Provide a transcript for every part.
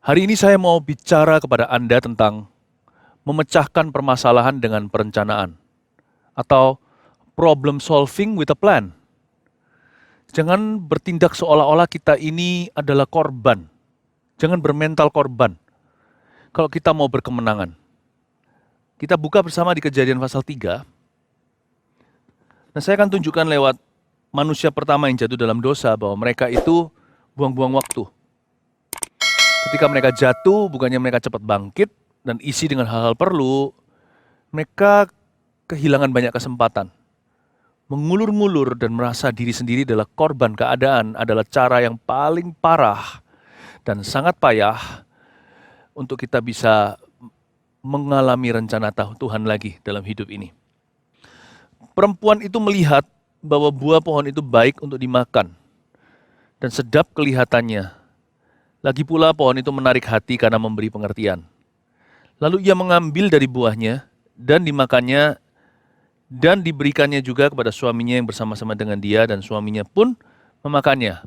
Hari ini saya mau bicara kepada Anda tentang memecahkan permasalahan dengan perencanaan atau problem solving with a plan. Jangan bertindak seolah-olah kita ini adalah korban. Jangan bermental korban kalau kita mau berkemenangan. Kita buka bersama di Kejadian pasal 3. Nah, saya akan tunjukkan lewat manusia pertama yang jatuh dalam dosa bahwa mereka itu buang-buang waktu. Ketika mereka jatuh, bukannya mereka cepat bangkit dan isi dengan hal-hal perlu, mereka kehilangan banyak kesempatan. Mengulur-ngulur dan merasa diri sendiri adalah korban keadaan adalah cara yang paling parah dan sangat payah untuk kita bisa mengalami rencana Tuhan lagi dalam hidup ini. Perempuan itu melihat bahwa buah pohon itu baik untuk dimakan dan sedap kelihatannya. Lagi pula pohon itu menarik hati karena memberi pengertian. Lalu ia mengambil dari buahnya dan dimakannya dan diberikannya juga kepada suaminya yang bersama-sama dengan dia, dan suaminya pun memakannya.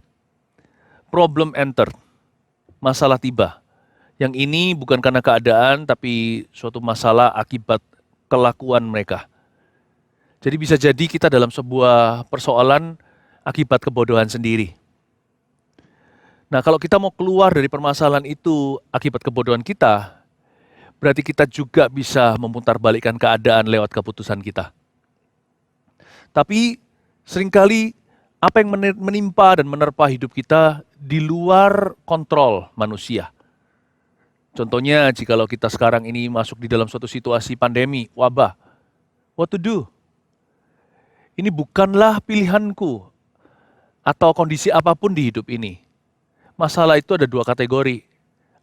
Problem entered. Masalah tiba. Yang ini bukan karena keadaan, tapi suatu masalah akibat kelakuan mereka. Jadi bisa jadi kita dalam sebuah persoalan akibat kebodohan sendiri. Nah, kalau kita mau keluar dari permasalahan itu akibat kebodohan kita, berarti kita juga bisa memutarbalikkan keadaan lewat keputusan kita. Tapi seringkali apa yang menimpa dan menerpa hidup kita di luar kontrol manusia. Contohnya, jikalau kita sekarang ini masuk di dalam suatu situasi pandemi, wabah, what to do? Ini bukanlah pilihanku atau kondisi apapun di hidup ini. Masalah itu ada dua kategori,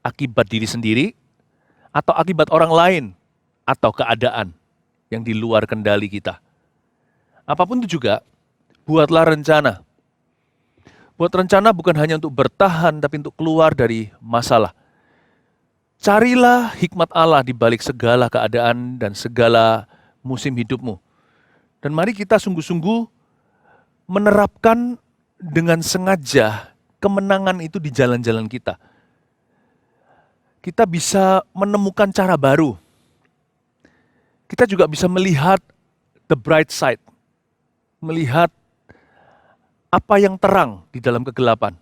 akibat diri sendiri atau akibat orang lain atau keadaan yang di luar kendali kita. Apapun itu juga, buatlah rencana. Buat rencana bukan hanya untuk bertahan, tapi untuk keluar dari masalah. Carilah hikmat Allah di balik segala keadaan dan segala musim hidupmu. Dan mari kita sungguh-sungguh menerapkan dengan sengaja kemenangan itu di jalan-jalan kita. Kita bisa menemukan cara baru. Kita juga bisa melihat the bright side. Melihat apa yang terang di dalam kegelapan.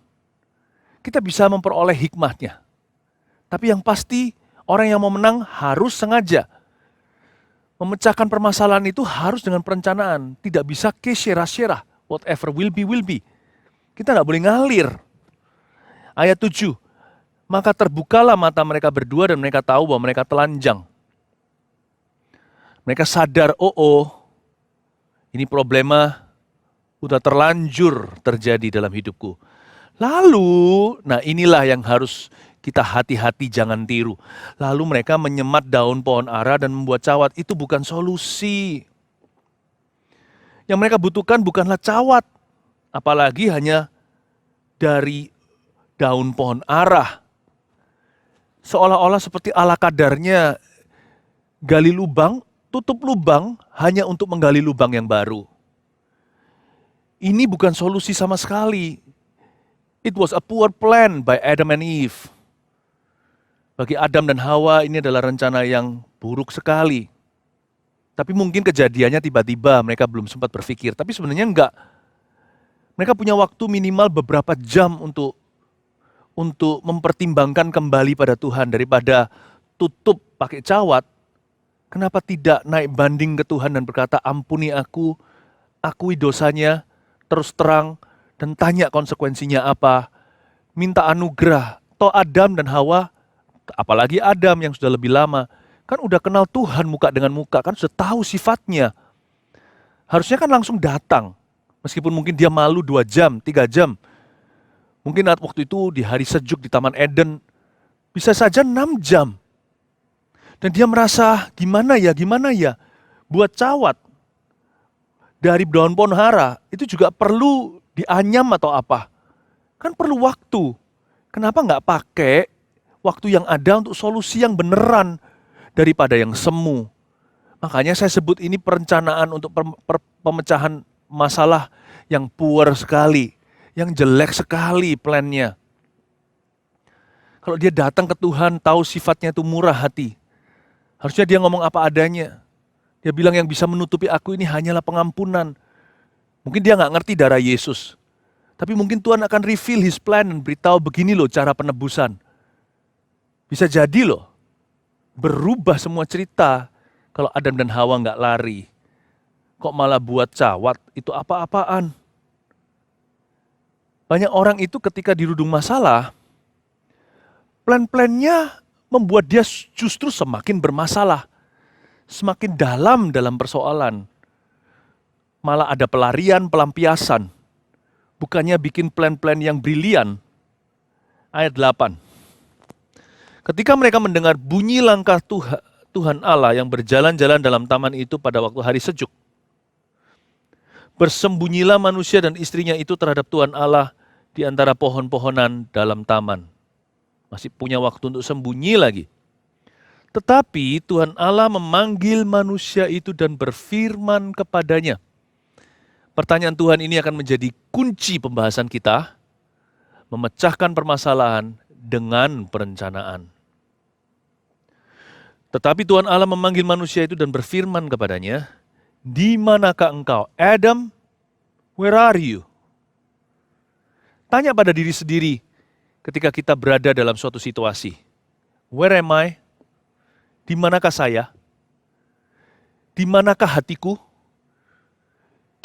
Kita bisa memperoleh hikmahnya. Tapi yang pasti, orang yang mau menang harus sengaja. Memecahkan permasalahan itu harus dengan perencanaan. Tidak bisa kesyerah-syerah. Whatever will be, will be. Kita nggak boleh ngalir. Ayat 7. Maka terbukalah mata mereka berdua dan mereka tahu bahwa mereka telanjang. Mereka sadar, ini problema udah terlanjur terjadi dalam hidupku. Lalu, nah inilah yang harus kita hati-hati jangan tiru. Lalu mereka menyemat daun pohon ara dan membuat cawat. Itu bukan solusi. Yang mereka butuhkan bukanlah cawat. Apalagi hanya dari daun pohon ara. Seolah-olah seperti ala kadarnya gali lubang, tutup lubang hanya untuk menggali lubang yang baru. Ini bukan solusi sama sekali. It was a poor plan by Adam and Eve. Bagi Adam dan Hawa ini adalah rencana yang buruk sekali. Tapi mungkin kejadiannya tiba-tiba, mereka belum sempat berpikir. Tapi sebenarnya enggak. Mereka punya waktu minimal beberapa jam untuk mempertimbangkan kembali pada Tuhan. Daripada tutup pakai cawat, kenapa tidak naik banding ke Tuhan dan berkata, ampuni aku, akui dosanya, terus terang, dan tanya konsekuensinya apa. Minta anugerah. Toh Adam dan Hawa, apalagi Adam yang sudah lebih lama, kan udah kenal Tuhan muka dengan muka, kan sudah tahu sifatnya. Harusnya kan langsung datang. Meskipun mungkin dia malu 2 jam, 3 jam. Mungkin waktu itu di hari sejuk di Taman Eden, bisa saja 6 jam. Dan dia merasa, gimana ya, buat cawat dari daun pohon ara, itu juga perlu dianyam atau apa. Kan perlu waktu. Kenapa nggak pakai waktu yang ada untuk solusi yang beneran daripada yang semu. Makanya saya sebut ini perencanaan untuk pemecahan masalah yang poor sekali, yang jelek sekali plannya. Kalau dia datang ke Tuhan, tahu sifatnya itu murah hati. Harusnya dia ngomong apa adanya. Dia bilang yang bisa menutupi aku ini hanyalah pengampunan. Mungkin dia nggak ngerti darah Yesus. Tapi mungkin Tuhan akan reveal His plan dan beritahu begini loh cara penebusan. Bisa jadi loh, berubah semua cerita kalau Adam dan Hawa nggak lari. Kok malah buat cawat, itu apa-apaan. Banyak orang itu ketika dirudung masalah, plan-plannya membuat dia justru semakin bermasalah. Semakin dalam persoalan. Malah ada pelarian, pelampiasan. Bukannya bikin plan-plan yang brilian. Ayat 8. Ketika mereka mendengar bunyi langkah Tuhan Allah yang berjalan-jalan dalam taman itu pada waktu hari sejuk, bersembunyilah manusia dan istrinya itu terhadap Tuhan Allah di antara pohon-pohonan dalam taman. Masih punya waktu untuk sembunyi lagi. Tetapi Tuhan Allah memanggil manusia itu dan berfirman kepadanya. Pertanyaan Tuhan ini akan menjadi kunci pembahasan kita, memecahkan permasalahan dengan perencanaan. Tetapi Tuhan Allah memanggil manusia itu dan berfirman kepadanya, "Di manakah engkau? Adam, where are you?" Tanya pada diri sendiri ketika kita berada dalam suatu situasi. Where am I? Di manakah saya? Di manakah hatiku?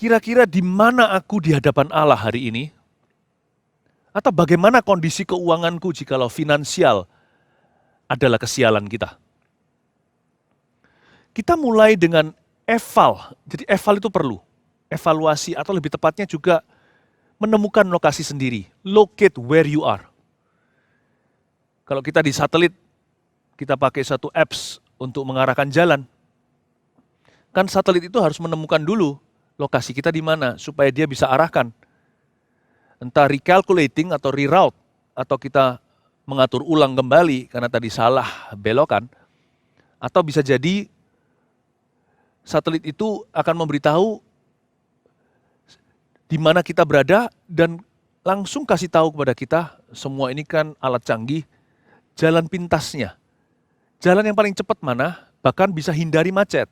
Kira-kira di mana aku di hadapan Allah hari ini? Atau bagaimana kondisi keuanganku jikalau finansial adalah kesialan kita? Kita mulai dengan eval. Jadi eval itu perlu. Evaluasi atau lebih tepatnya juga menemukan lokasi sendiri. Locate where you are. Kalau kita di satelit, kita pakai satu apps untuk mengarahkan jalan. Kan satelit itu harus menemukan dulu lokasi kita di mana supaya dia bisa arahkan. Entah recalculating atau reroute atau kita mengatur ulang kembali karena tadi salah belokan, atau bisa jadi satelit itu akan memberitahu di mana kita berada dan langsung kasih tahu kepada kita, semua ini kan alat canggih, jalan pintasnya. Jalan yang paling cepat mana, bahkan bisa hindari macet.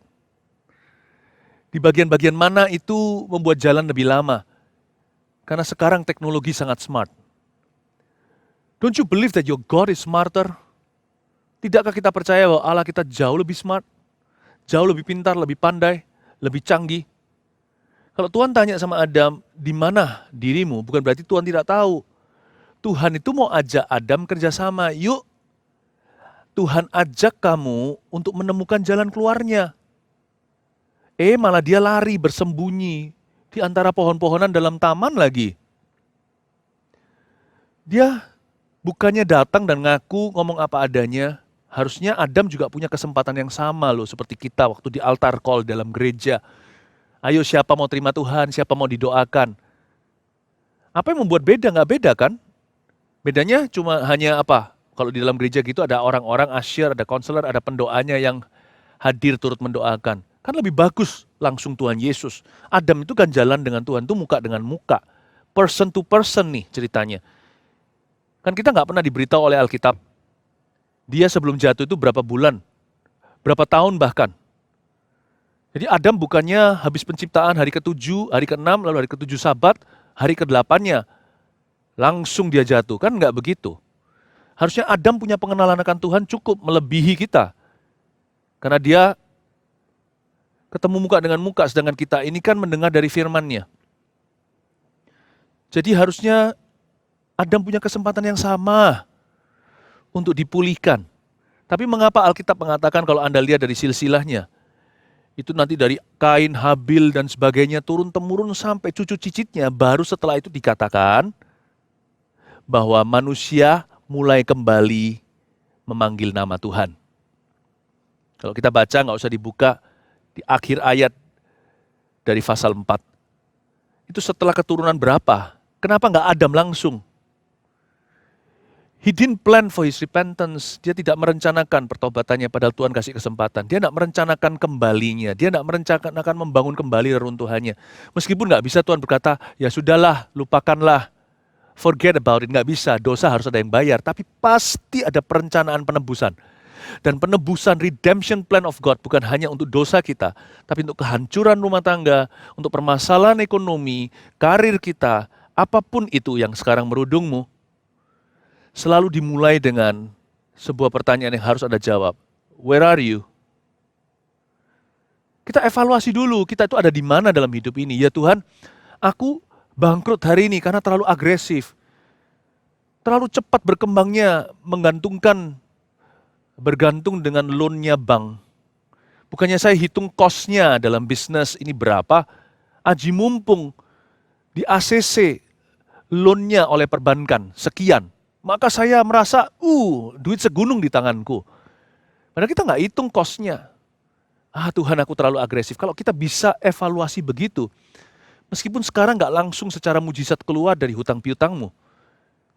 Di bagian-bagian mana itu membuat jalan lebih lama. Karena sekarang teknologi sangat smart. Don't you believe that your God is smarter? Tidakkah kita percaya bahwa Allah kita jauh lebih smart, jauh lebih pintar, lebih pandai, lebih canggih? Kalau Tuhan tanya sama Adam, di mana dirimu? Bukan berarti Tuhan tidak tahu. Tuhan itu mau ajak Adam kerjasama. Yuk, Tuhan ajak kamu untuk menemukan jalan keluarnya. Malah dia lari bersembunyi di antara pohon-pohonan dalam taman lagi. Dia bukannya datang dan ngaku ngomong apa adanya. Harusnya Adam juga punya kesempatan yang sama loh seperti kita waktu di altar call dalam gereja. Ayo siapa mau terima Tuhan, siapa mau didoakan. Apa yang membuat beda? Nggak beda kan? Bedanya cuma hanya apa? Kalau di dalam gereja gitu ada orang-orang usher, ada konselor, ada pendoanya yang hadir turut mendoakan. Kan lebih bagus langsung Tuhan Yesus. Adam itu kan jalan dengan Tuhan itu muka dengan muka. Person to person nih ceritanya. Kan kita nggak pernah diberitahu oleh Alkitab. Dia sebelum jatuh itu berapa bulan, berapa tahun bahkan. Jadi Adam bukannya habis penciptaan hari ke-7, hari ke-6, lalu hari ke-7 Sabat, hari ke-8-nya langsung dia jatuh. Kan nggak begitu. Harusnya Adam punya pengenalan akan Tuhan cukup melebihi kita. Karena dia ketemu muka dengan muka, sedangkan kita ini kan mendengar dari firman-Nya. Jadi harusnya Adam punya kesempatan yang sama untuk dipulihkan. Tapi mengapa Alkitab mengatakan kalau Anda lihat dari silsilahnya, itu nanti dari Kain, Habil, dan sebagainya turun-temurun sampai cucu cicitnya, baru setelah itu dikatakan bahwa manusia mulai kembali memanggil nama Tuhan. Kalau kita baca, nggak usah dibuka, di akhir ayat dari pasal 4. Itu setelah keturunan berapa? Kenapa nggak Adam langsung? He didn't plan for his repentance. Dia tidak merencanakan pertobatannya padahal Tuhan kasih kesempatan. Dia tidak merencanakan kembalinya. Dia tidak merencanakan membangun kembali reruntuhannya. Meskipun nggak bisa Tuhan berkata, ya sudahlah, lupakanlah. forget about it, nggak bisa. Dosa harus ada yang bayar, tapi pasti ada perencanaan penebusan. Dan penebusan redemption plan of God bukan hanya untuk dosa kita, tapi untuk kehancuran rumah tangga, untuk permasalahan ekonomi, karir kita, apapun itu yang sekarang merudungmu, selalu dimulai dengan sebuah pertanyaan yang harus Anda jawab. Where are you? Kita evaluasi dulu, kita itu ada di mana dalam hidup ini. Ya Tuhan, aku bangkrut hari ini karena terlalu agresif. Terlalu cepat berkembangnya, bergantung dengan loan-nya bank. Bukannya saya hitung cost-nya dalam bisnis ini berapa, aji mumpung di ACC loan-nya oleh perbankan sekian. Maka saya merasa, duit segunung di tanganku. Padahal kita nggak hitung cost-nya. Tuhan aku terlalu agresif. Kalau kita bisa evaluasi begitu, meskipun sekarang nggak langsung secara mujizat keluar dari hutang piutangmu,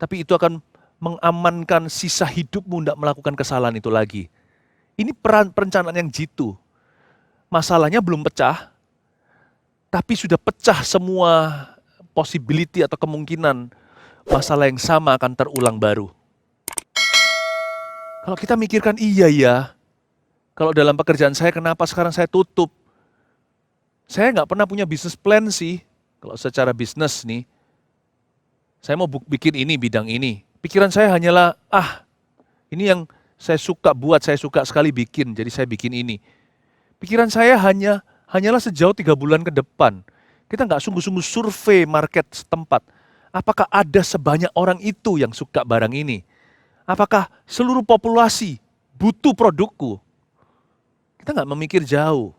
tapi itu akan mengamankan sisa hidupmu tidak melakukan kesalahan itu lagi. Ini perencanaan yang jitu. Masalahnya belum pecah, tapi sudah pecah semua possibility atau kemungkinan masalah yang sama akan terulang baru. Kalau kita mikirkan, iya ya, kalau dalam pekerjaan saya kenapa sekarang saya tutup? Saya nggak pernah punya business plan sih. Kalau secara bisnis nih, saya mau bikin ini, bidang ini. Pikiran saya hanyalah, ini yang saya suka buat, saya suka sekali bikin, jadi saya bikin ini. Pikiran saya hanyalah sejauh 3 bulan ke depan. Kita nggak sungguh-sungguh survei market setempat. Apakah ada sebanyak orang itu yang suka barang ini? Apakah seluruh populasi butuh produkku? Kita nggak memikir jauh.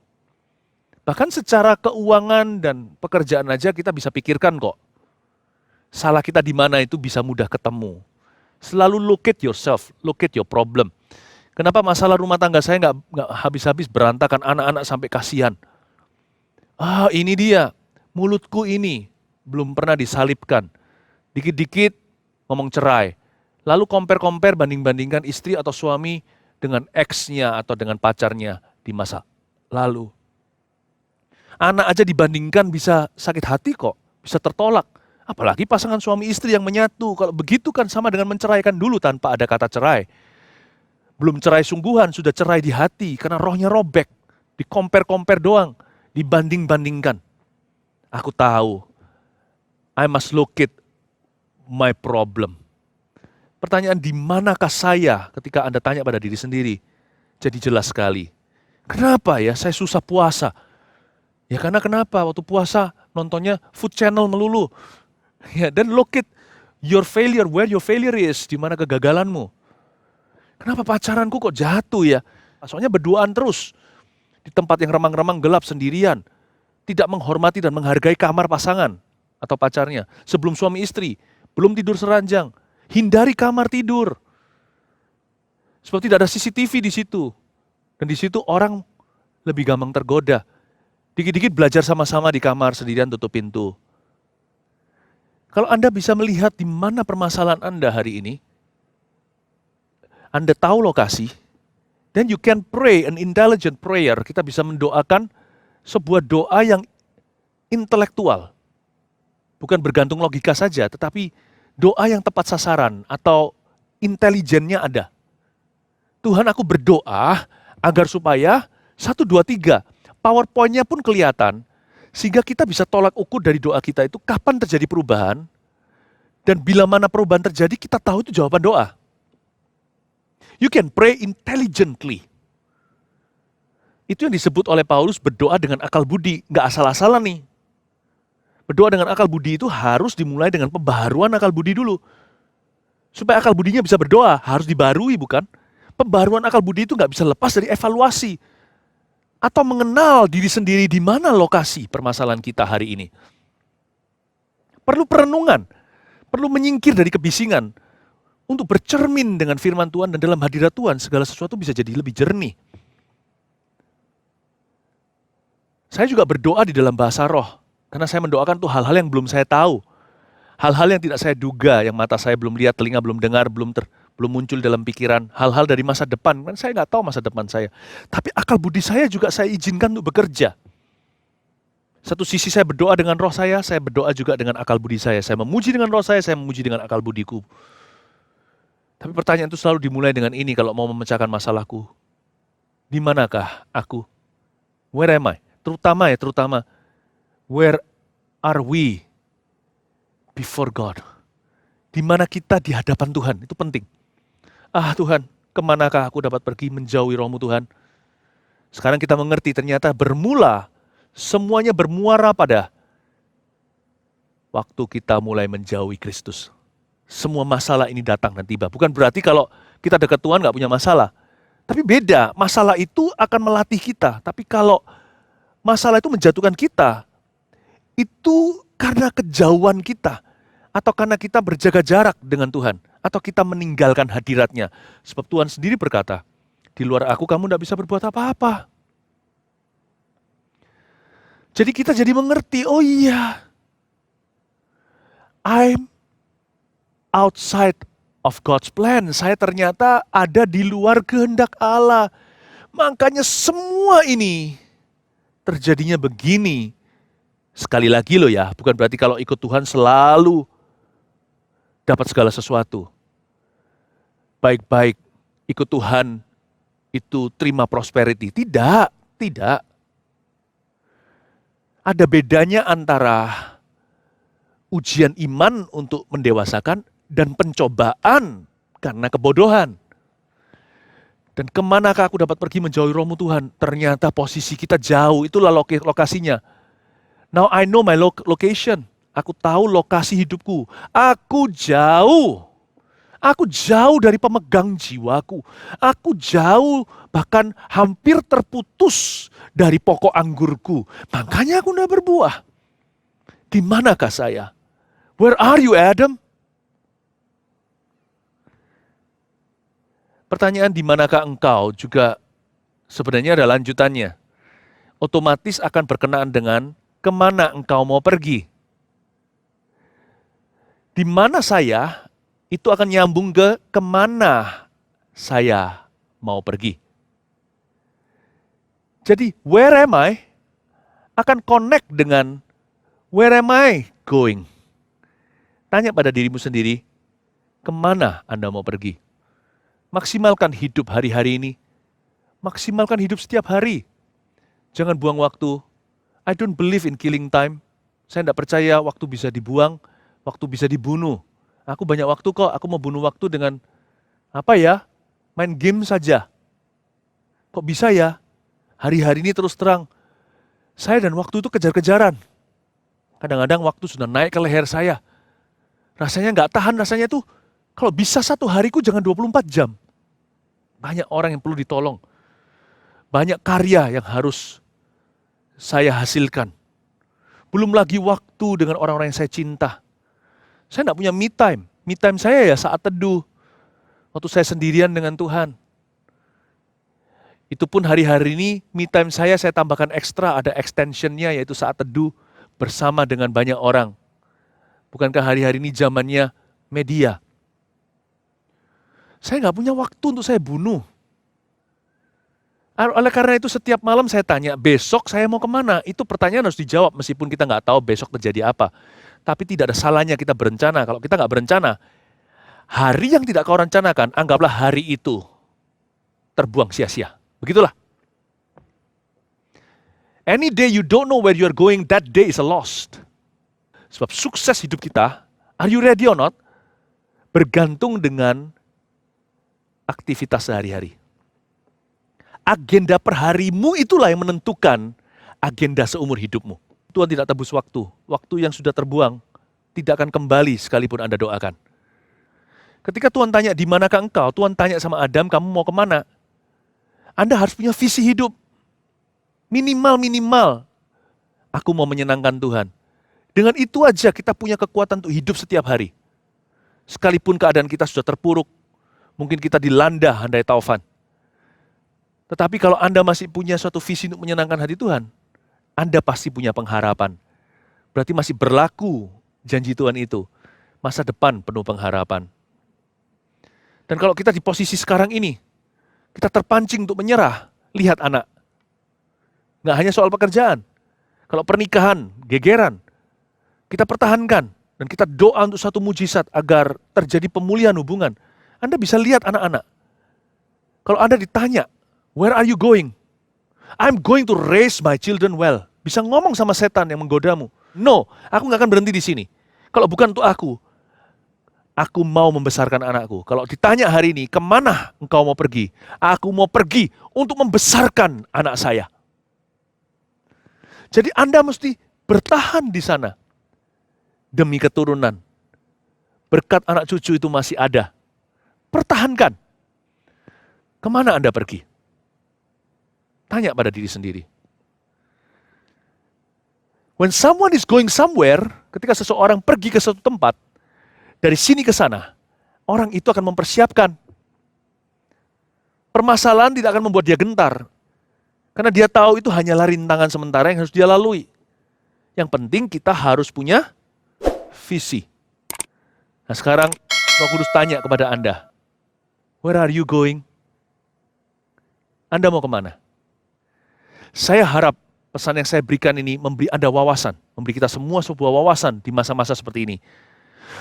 Bahkan secara keuangan dan pekerjaan aja kita bisa pikirkan kok. Salah kita di mana itu bisa mudah ketemu. Selalu locate yourself, locate your problem. Kenapa masalah rumah tangga saya nggak habis-habis berantakan, anak-anak sampai kasihan. Ini dia, mulutku ini belum pernah disalibkan. Dikit-dikit ngomong cerai. Lalu compare-compare, banding-bandingkan istri atau suami dengan ex-nya atau dengan pacarnya di masa lalu. Anak aja dibandingkan bisa sakit hati kok, bisa tertolak. Apalagi pasangan suami istri yang menyatu. Kalau begitu kan sama dengan menceraikan dulu tanpa ada kata cerai. Belum cerai sungguhan, sudah cerai di hati karena rohnya robek. Di-compare-compare doang, dibanding-bandingkan. Aku tahu, I must locate my problem. Pertanyaan di manakah saya ketika Anda tanya pada diri sendiri, jadi jelas sekali. Kenapa ya saya susah puasa? Ya karena kenapa? Waktu puasa nontonnya Food Channel melulu. Ya, dan locate your failure, where your failure is, di mana kegagalanmu. Kenapa pacaranku kok jatuh ya? Soalnya berduaan terus di tempat yang remang-remang gelap sendirian. Tidak menghormati dan menghargai kamar pasangan atau pacarnya. Sebelum suami istri, belum tidur seranjang. Hindari kamar tidur. Sebab tidak ada CCTV di situ. Dan di situ orang lebih gampang tergoda. Dikit-dikit belajar sama-sama di kamar sendirian tutup pintu. Kalau Anda bisa melihat di mana permasalahan Anda hari ini, Anda tahu lokasi, then you can pray an intelligent prayer. Kita bisa mendoakan sebuah doa yang intelektual. Bukan bergantung logika saja, tetapi doa yang tepat sasaran atau intelijennya ada. Tuhan, aku berdoa agar supaya 1, 2, 3, PowerPoint-nya pun kelihatan, sehingga kita bisa tolak ukur dari doa kita itu kapan terjadi perubahan, dan bila mana perubahan terjadi, kita tahu itu jawaban doa. You can pray intelligently. Itu yang disebut oleh Paulus berdoa dengan akal budi, nggak asal-asalan nih. Berdoa dengan akal budi itu harus dimulai dengan pembaharuan akal budi dulu. Supaya akal budinya bisa berdoa, harus dibarui bukan? Pembaharuan akal budi itu nggak bisa lepas dari evaluasi. Atau mengenal diri sendiri di mana lokasi permasalahan kita hari ini. Perlu perenungan, perlu menyingkir dari kebisingan. Untuk bercermin dengan firman Tuhan dan dalam hadirat Tuhan, segala sesuatu bisa jadi lebih jernih. Saya juga berdoa di dalam bahasa roh. Karena saya mendoakan tuh hal-hal yang belum saya tahu. Hal-hal yang tidak saya duga, yang mata saya belum lihat, telinga belum dengar, belum muncul dalam pikiran. Hal-hal dari masa depan, kan saya nggak tahu masa depan saya. Tapi akal budi saya juga saya izinkan untuk bekerja. Satu sisi saya berdoa dengan roh saya berdoa juga dengan akal budi saya. Saya memuji dengan roh saya memuji dengan akal budiku. Tapi pertanyaan itu selalu dimulai dengan ini kalau mau memecahkan masalahku. Di manakah aku? Where am I? Terutama, where are we before God? Di mana kita di hadapan Tuhan? Itu penting. Tuhan, kemanakah aku dapat pergi menjauhi roh-Mu Tuhan? Sekarang kita mengerti ternyata semuanya bermuara pada waktu kita mulai menjauhi Kristus. Semua masalah ini datang dan tiba. Bukan berarti kalau kita dekat Tuhan nggak punya masalah. Tapi beda, masalah itu akan melatih kita. Tapi kalau masalah itu menjatuhkan kita, itu karena kejauhan kita. Atau karena kita berjaga jarak dengan Tuhan. Atau kita meninggalkan hadiratnya. Sebab Tuhan sendiri berkata, di luar aku kamu tidak bisa berbuat apa-apa. Jadi kita jadi mengerti, oh iya, I'm outside of God's plan. Saya ternyata ada di luar kehendak Allah. Makanya semua ini terjadinya begini. Sekali lagi loh ya, bukan berarti kalau ikut Tuhan selalu dapat segala sesuatu. Baik-baik ikut Tuhan itu terima prosperity. Tidak. Ada bedanya antara ujian iman untuk mendewasakan dan pencobaan karena kebodohan. Dan kemanakah aku dapat pergi menjauhi roh-Mu Tuhan? Ternyata posisi kita jauh, itulah lokasinya. Now I know my location. Aku tahu lokasi hidupku. Aku jauh dari pemegang jiwaku. Aku jauh, bahkan hampir terputus dari pokok anggurku. Makanya aku tidak berbuah. Di manakah saya? Where are you, Adam? Pertanyaan di manakah engkau juga sebenarnya ada lanjutannya. Otomatis akan berkenaan dengan kemana engkau mau pergi. Di mana saya, itu akan nyambung ke kemana saya mau pergi. Jadi, where am I akan connect dengan where am I going. Tanya pada dirimu sendiri, kemana Anda mau pergi? Maksimalkan hidup hari-hari ini. Maksimalkan hidup setiap hari. Jangan buang waktu. I don't believe in killing time. Saya tidak percaya waktu bisa dibuang, waktu bisa dibunuh. Aku banyak waktu kok, aku mau bunuh waktu dengan main game saja. Kok bisa ya? Hari-hari ini terus terang. Saya dan waktu itu kejar-kejaran. Kadang-kadang waktu sudah naik ke leher saya. Rasanya nggak tahan, rasanya tuh kalau bisa satu hariku jangan 24 jam. Banyak orang yang perlu ditolong. Banyak karya yang harus saya hasilkan. Belum lagi waktu dengan orang-orang yang saya cinta. Saya nggak punya me time. Me time saya ya saat teduh. Waktu saya sendirian dengan Tuhan. Itu pun hari-hari ini me time saya tambahkan ekstra, ada extensionnya yaitu saat teduh bersama dengan banyak orang. Bukankah hari-hari ini zamannya media? Saya nggak punya waktu untuk saya bunuh. Oleh karena itu setiap malam saya tanya, besok saya mau kemana? Itu pertanyaan harus dijawab meskipun kita nggak tahu besok terjadi apa. Tapi tidak ada salahnya kita berencana. Kalau kita nggak berencana, hari yang tidak kau rencanakan, anggaplah hari itu terbuang sia-sia. Begitulah. Any day you don't know where you are going, that day is a lost. Sebab sukses hidup kita, are you ready or not? Bergantung dengan aktivitas sehari-hari. Agenda per harimu itulah yang menentukan agenda seumur hidupmu. Tuhan tidak tebus waktu. Waktu yang sudah terbuang tidak akan kembali sekalipun Anda doakan. Ketika Tuhan tanya, di manakah engkau? Tuhan tanya sama Adam, kamu mau kemana? Anda harus punya visi hidup. Minimal, aku mau menyenangkan Tuhan. Dengan itu aja kita punya kekuatan untuk hidup setiap hari. Sekalipun keadaan kita sudah terpuruk, mungkin kita dilanda handai taufan. Tetapi kalau Anda masih punya suatu visi untuk menyenangkan hati Tuhan, Anda pasti punya pengharapan. Berarti masih berlaku janji Tuhan itu. Masa depan penuh pengharapan. Dan kalau kita di posisi sekarang ini, kita terpancing untuk menyerah. Lihat anak. Nggak hanya soal pekerjaan. Kalau pernikahan, gegeran, kita pertahankan. Dan kita doa untuk satu mujizat agar terjadi pemulihan hubungan. Anda bisa lihat anak-anak. Kalau Anda ditanya, where are you going? I'm going to raise my children well. Bisa ngomong sama setan yang menggodamu. No, aku nggak akan berhenti di sini. Kalau bukan untuk aku mau membesarkan anakku. Kalau ditanya hari ini, kemana engkau mau pergi? Aku mau pergi untuk membesarkan anak saya. Jadi Anda mesti bertahan di sana. Demi keturunan. Berkat anak cucu itu masih ada. Pertahankan. Kemana Anda pergi? Tanya pada diri sendiri. When someone is going somewhere, ketika seseorang pergi ke suatu tempat, dari sini ke sana, orang itu akan mempersiapkan. Permasalahan tidak akan membuat dia gentar. Karena dia tahu itu hanyalah rintangan sementara yang harus dia lalui. Yang penting kita harus punya visi. Nah sekarang Roh Kudus tanya kepada Anda, where are you going? Anda mau kemana? Saya harap pesan yang saya berikan ini memberi Anda wawasan, memberi kita semua sebuah wawasan di masa-masa seperti ini.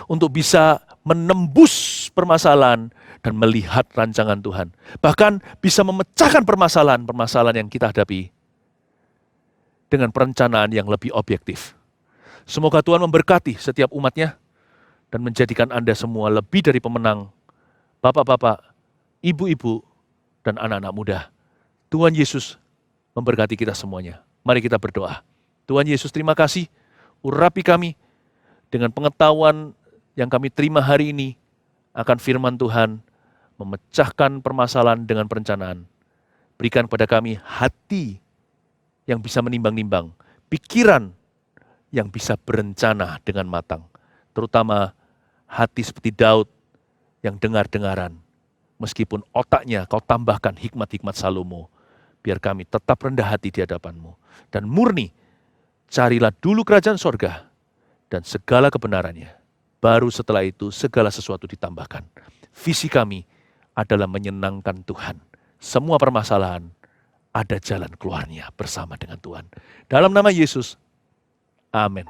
Untuk bisa menembus permasalahan dan melihat rancangan Tuhan. Bahkan bisa memecahkan permasalahan yang kita hadapi dengan perencanaan yang lebih objektif. Semoga Tuhan memberkati setiap umatnya dan menjadikan Anda semua lebih dari pemenang, bapak-bapak, ibu-ibu, dan anak-anak muda. Tuhan Yesus memberkati kita semuanya. Mari kita berdoa. Tuhan Yesus, terima kasih. Urapi kami dengan pengetahuan yang kami terima hari ini akan firman Tuhan, memecahkan permasalahan dengan perencanaan. Berikan kepada kami hati yang bisa menimbang-nimbang, pikiran yang bisa berencana dengan matang. Terutama hati seperti Daud yang dengar-dengaran. Meskipun otaknya kau tambahkan hikmat-hikmat Salomo, biar kami tetap rendah hati di hadapan-Mu. Dan murni, carilah dulu kerajaan sorga dan segala kebenarannya. Baru setelah itu segala sesuatu ditambahkan. Visi kami adalah menyenangkan Tuhan. Semua permasalahan ada jalan keluarnya bersama dengan Tuhan. Dalam nama Yesus, amin.